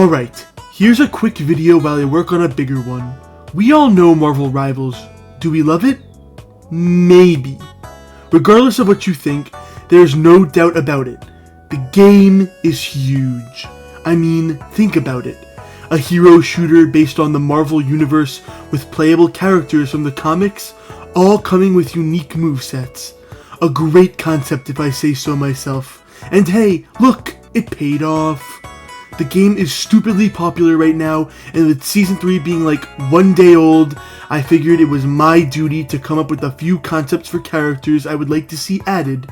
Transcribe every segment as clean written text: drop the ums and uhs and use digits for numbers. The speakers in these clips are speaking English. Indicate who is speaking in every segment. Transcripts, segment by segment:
Speaker 1: Alright, here's a quick video while I work on a bigger one. We all know Marvel Rivals. Do we love it? Maybe. Regardless of what you think, there's no doubt about it. The game is huge. I mean, think about it. A hero shooter based on the Marvel Universe with playable characters from the comics, all coming with unique movesets. A great concept if I say so myself. And hey, look, it paid off. The game is stupidly popular right now, and with Season 3 being like 1 day old, I figured it was my duty to come up with a few concepts for characters I would like to see added.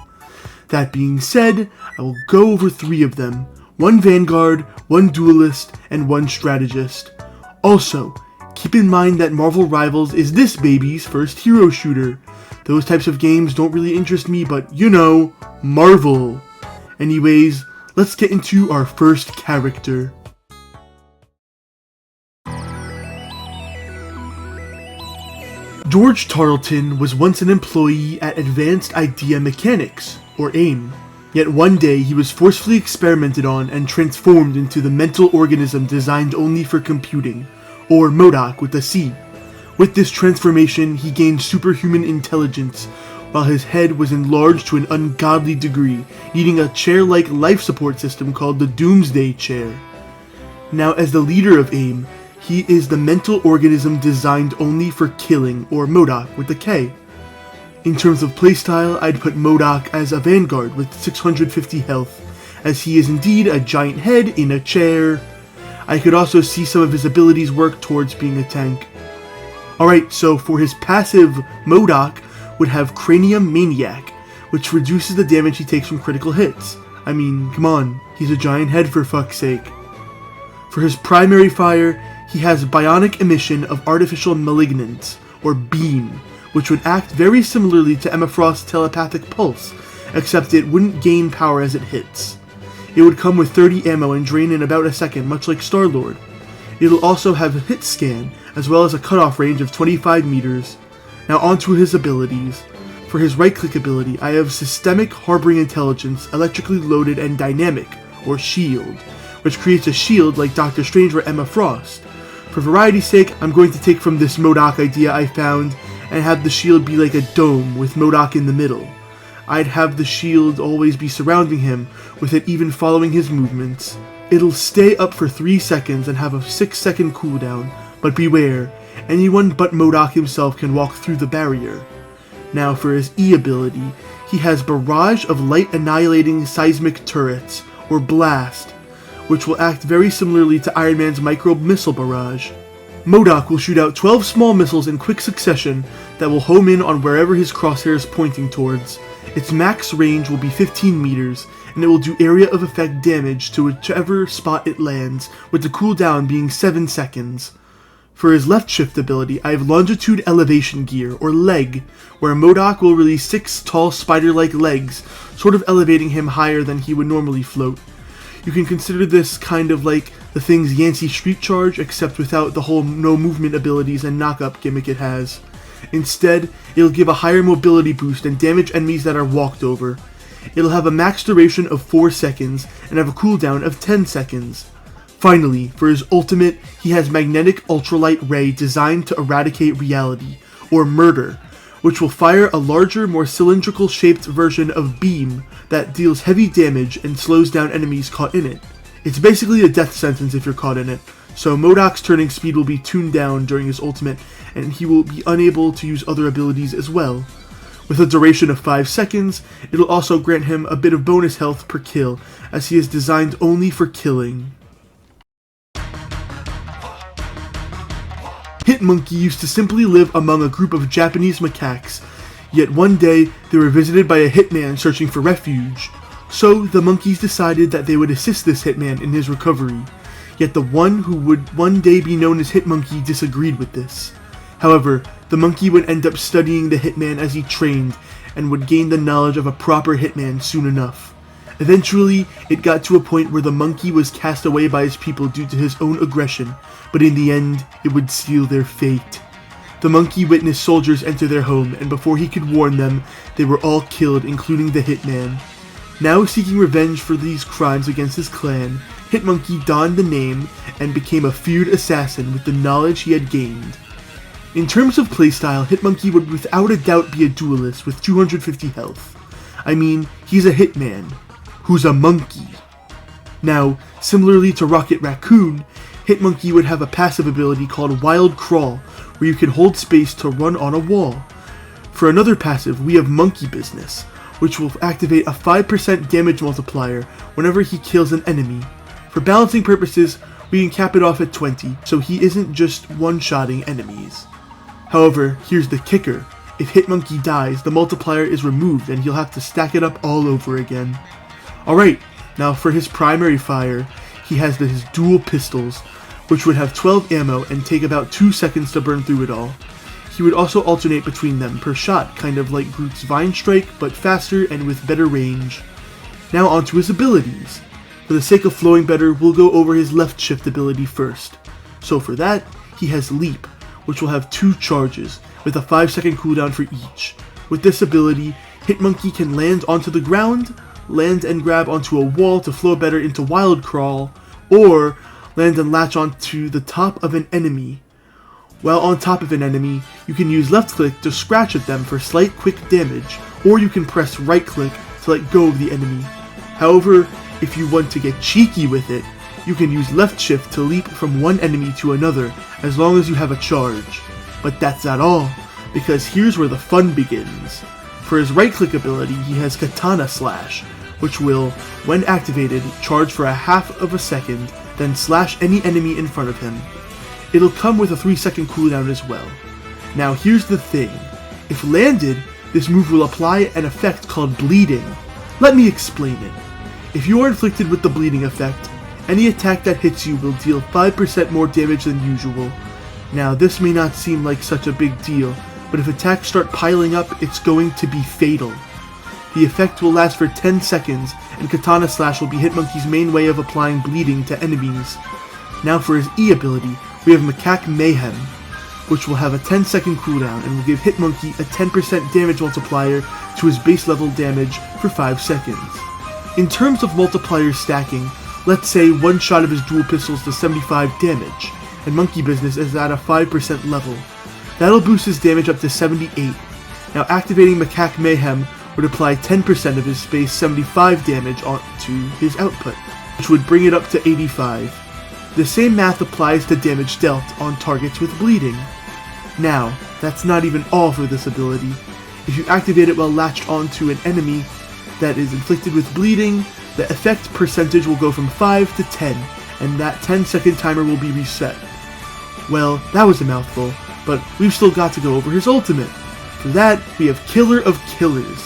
Speaker 1: That being said, I will go over 3 of them. 1 Vanguard, 1 Duelist, and 1 Strategist. Also, keep in mind that Marvel Rivals is this baby's first hero shooter. Those types of games don't really interest me, but you know, Marvel. Anyways, let's get into our first character. George Tarleton was once an employee at Advanced Idea Mechanics, or AIM. Yet one day he was forcefully experimented on and transformed into the mental organism designed only for computing, or MODOK with a C. With this transformation, he gained superhuman intelligence, while his head was enlarged to an ungodly degree, needing a chair-like life support system called the Doomsday Chair. Now, as the leader of AIM, he is the mental organism designed only for killing, or MODOK with a K. In terms of playstyle, I'd put MODOK as a Vanguard with 650 health, as he is indeed a giant head in a chair. I could also see some of his abilities work towards being a tank. Alright, so for his passive, MODOK would have Cranium Maniac, which reduces the damage he takes from critical hits. I mean, come on, he's a giant head for fuck's sake. For his primary fire, he has Bionic Emission of Artificial Malignance, or Beam, which would act very similarly to Emma Frost's Telepathic Pulse, except it wouldn't gain power as it hits. It would come with 30 ammo and drain in about a second, much like Star-Lord. It'll also have a hit scan, as well as a cutoff range of 25 meters. Now onto his abilities. For his right-click ability, I have Systemic Harboring Intelligence, Electrically Loaded and Dynamic, or Shield, which creates a shield like Doctor Strange or Emma Frost. For variety's sake, I'm going to take from this MODOK idea I found, and have the shield be like a dome with MODOK in the middle. I'd have the shield always be surrounding him, with it even following his movements. It'll stay up for 3 seconds and have a 6-second cooldown, but beware, anyone but MODOK himself can walk through the barrier. Now for his E ability, he has Barrage of Light Annihilating Seismic Turrets, or Blast, which will act very similarly to Iron Man's Microbe Missile Barrage. MODOK will shoot out 12 small missiles in quick succession that will home in on wherever his crosshair is pointing towards. Its max range will be 15 meters, and it will do area of effect damage to whichever spot it lands, with the cooldown being 7 seconds. For his left shift ability, I have Longitude Elevation Gear, or Leg, where MODOK will release 6 tall spider-like legs, sort of elevating him higher than he would normally float. You can consider this kind of like the Thing's Yancey Street Charge, except without the whole no movement abilities and knock-up gimmick it has. Instead, it'll give a higher mobility boost and damage enemies that are walked over. It'll have a max duration of 4 seconds and have a cooldown of 10 seconds. Finally, for his ultimate, he has Magnetic Ultralight Ray designed to eradicate reality, or Murder, which will fire a larger, more cylindrical shaped version of Beam that deals heavy damage and slows down enemies caught in it. It's basically a death sentence if you're caught in it, so MODOK's turning speed will be tuned down during his ultimate, and he will be unable to use other abilities as well. With a duration of 5 seconds, it'll also grant him a bit of bonus health per kill, as he is designed only for killing. Hitmonkey used to simply live among a group of Japanese macaques, yet one day they were visited by a hitman searching for refuge. So the monkeys decided that they would assist this hitman in his recovery, yet the one who would one day be known as Hitmonkey disagreed with this. However, the monkey would end up studying the hitman as he trained, and would gain the knowledge of a proper hitman soon enough. Eventually, it got to a point where the monkey was cast away by his people due to his own aggression, but in the end, it would seal their fate. The monkey witnessed soldiers enter their home, and before he could warn them, they were all killed, including the hitman. Now seeking revenge for these crimes against his clan, Hitmonkey donned the name and became a feared assassin with the knowledge he had gained. In terms of playstyle, Hitmonkey would without a doubt be a duelist with 250 health. I mean, he's a hitman, who's a monkey. Now, similarly to Rocket Raccoon, Hitmonkey would have a passive ability called Wild Crawl, where you can hold space to run on a wall. For another passive, we have Monkey Business, which will activate a 5% damage multiplier whenever he kills an enemy. For balancing purposes, we can cap it off at 20, so he isn't just one-shotting enemies. However, here's the kicker. If Hitmonkey dies, the multiplier is removed and he'll have to stack it up all over again. Alright, now for his primary fire, he has his dual pistols, which would have 12 ammo and take about 2 seconds to burn through it all. He would also alternate between them per shot, kind of like Groot's Vine Strike, but faster and with better range. Now onto his abilities. For the sake of flowing better, we'll go over his left shift ability first. So for that, he has Leap, which will have 2 charges, with a 5-second cooldown for each. With this ability, Hitmonkey can land onto the ground, land and grab onto a wall to flow better into Wild Crawl, or land and latch onto the top of an enemy. While on top of an enemy, you can use left click to scratch at them for slight quick damage, or you can press right click to let go of the enemy. However, if you want to get cheeky with it, you can use left shift to leap from one enemy to another as long as you have a charge. But that's not all, because here's where the fun begins. For his right click ability, he has Katana Slash, which will, when activated, charge for a half of a second, then slash any enemy in front of him. It'll come with a 3-second cooldown as well. Now here's the thing. If landed, this move will apply an effect called Bleeding. Let me explain it. If you are inflicted with the Bleeding effect, any attack that hits you will deal 5% more damage than usual. Now this may not seem like such a big deal, but if attacks start piling up, it's going to be fatal. The effect will last for 10 seconds, and Katana Slash will be Hitmonkey's main way of applying bleeding to enemies. Now for his E ability, we have Macaque Mayhem, which will have a 10-second cooldown and will give Hitmonkey a 10% damage multiplier to his base level damage for 5 seconds. In terms of multiplier stacking, let's say one shot of his dual pistols does 75 damage, and Monkey Business is at a 5% level. That'll boost his damage up to 78. Now activating Macaque Mayhem would apply 10% of his base 75 damage onto his output, which would bring it up to 85. The same math applies to damage dealt on targets with bleeding. Now, that's not even all for this ability. If you activate it while latched onto an enemy that is inflicted with bleeding, the effect percentage will go from 5 to 10, and that 10-second timer will be reset. Well, that was a mouthful, but we've still got to go over his ultimate. For that, we have Killer of Killers,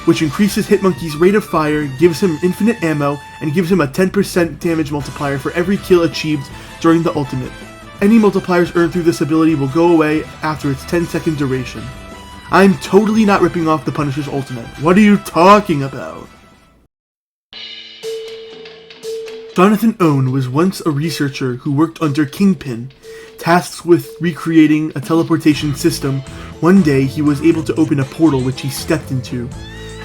Speaker 1: which increases Hitmonkey's rate of fire, gives him infinite ammo, and gives him a 10% damage multiplier for every kill achieved during the ultimate. Any multipliers earned through this ability will go away after its 10-second duration. I'm totally not ripping off the Punisher's ultimate. What are you talking about? Jonathan Owen was once a researcher who worked under Kingpin, tasked with recreating a teleportation system. One day he was able to open a portal which he stepped into.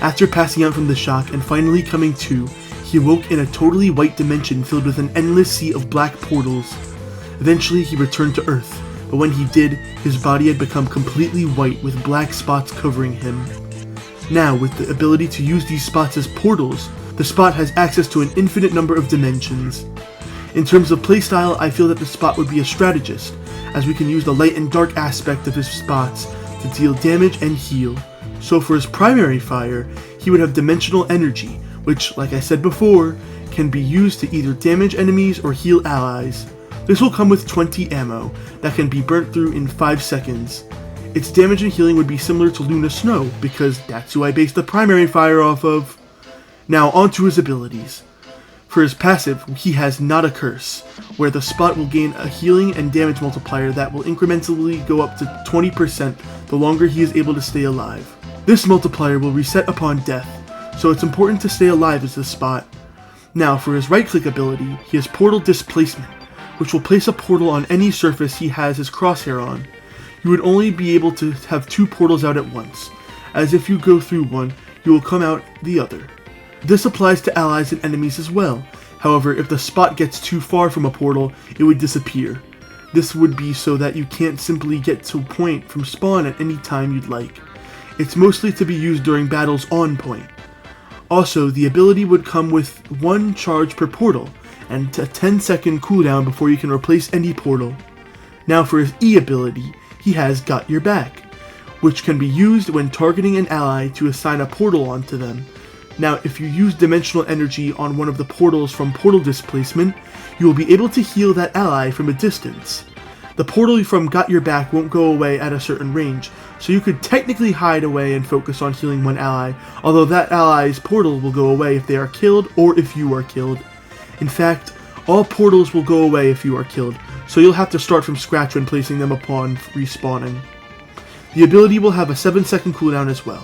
Speaker 1: After passing out from the shock and finally coming to, he awoke in a totally white dimension filled with an endless sea of black portals. Eventually he returned to Earth, but when he did, his body had become completely white with black spots covering him. Now, with the ability to use these spots as portals, the spot has access to an infinite number of dimensions. In terms of playstyle, I feel that the spot would be a strategist, as we can use the light and dark aspect of his spots to deal damage and heal. So for his primary fire, he would have Dimensional Energy, which, like I said before, can be used to either damage enemies or heal allies. This will come with 20 ammo that can be burnt through in 5 seconds. Its damage and healing would be similar to Luna Snow, because that's who I based the primary fire off of. Now onto his abilities. For his passive, he has Not a Curse, where the spot will gain a healing and damage multiplier that will incrementally go up to 20% the longer he is able to stay alive. This multiplier will reset upon death, so it's important to stay alive as this spot. Now for his right click ability, he has Portal Displacement, which will place a portal on any surface he has his crosshair on. You would only be able to have 2 portals out at once, as if you go through one, you will come out the other. This applies to allies and enemies as well. However, if the spot gets too far from a portal, it would disappear. This would be so that you can't simply get to a point from spawn at any time you'd like. It's mostly to be used during battles on point. Also, the ability would come with 1 charge per portal, and a 10-second cooldown before you can replace any portal. Now for his E ability, he has Got Your Back, which can be used when targeting an ally to assign a portal onto them. Now, if you use Dimensional Energy on one of the portals from Portal Displacement, you will be able to heal that ally from a distance. The portal from Got Your Back won't go away at a certain range, so you could technically hide away and focus on healing one ally, although that ally's portal will go away if they are killed or if you are killed. In fact, all portals will go away if you are killed, so you'll have to start from scratch when placing them upon respawning. The ability will have a 7-second cooldown as well.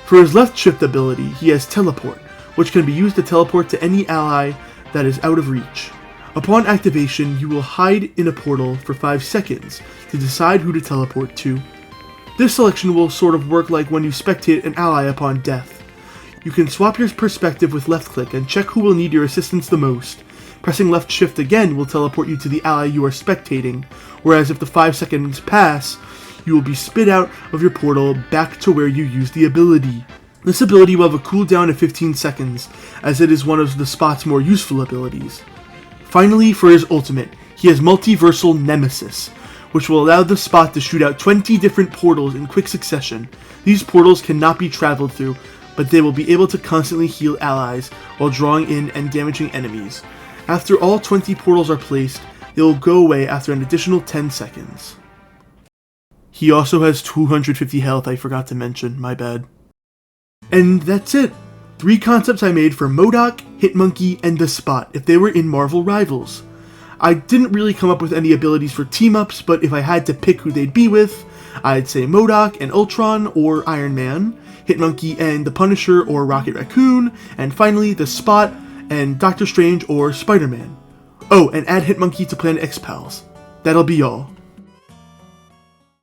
Speaker 1: For his left shift ability, he has Teleport, which can be used to teleport to any ally that is out of reach. Upon activation, you will hide in a portal for 5 seconds to decide who to teleport to. This selection will sort of work like when you spectate an ally upon death. You can swap your perspective with left click and check who will need your assistance the most. Pressing left shift again will teleport you to the ally you are spectating, whereas if the 5 seconds pass, you will be spit out of your portal back to where you used the ability. This ability will have a cooldown of 15 seconds, as it is one of the spot's more useful abilities. Finally, for his ultimate, he has Multiversal Nemesis, which will allow the spot to shoot out 20 different portals in quick succession. These portals cannot be traveled through, but they will be able to constantly heal allies while drawing in and damaging enemies. After all 20 portals are placed, they will go away after an additional 10 seconds. He also has 250 health, I forgot to mention, my bad. And that's it! 3 concepts I made for MODOK, Hitmonkey, and The Spot if they were in Marvel Rivals. I didn't really come up with any abilities for team-ups, but if I had to pick who they'd be with, I'd say MODOK and Ultron or Iron Man, Hitmonkey and the Punisher or Rocket Raccoon, and finally The Spot and Doctor Strange or Spider-Man. Oh, and add Hitmonkey to Planet X-Pals. That'll be all.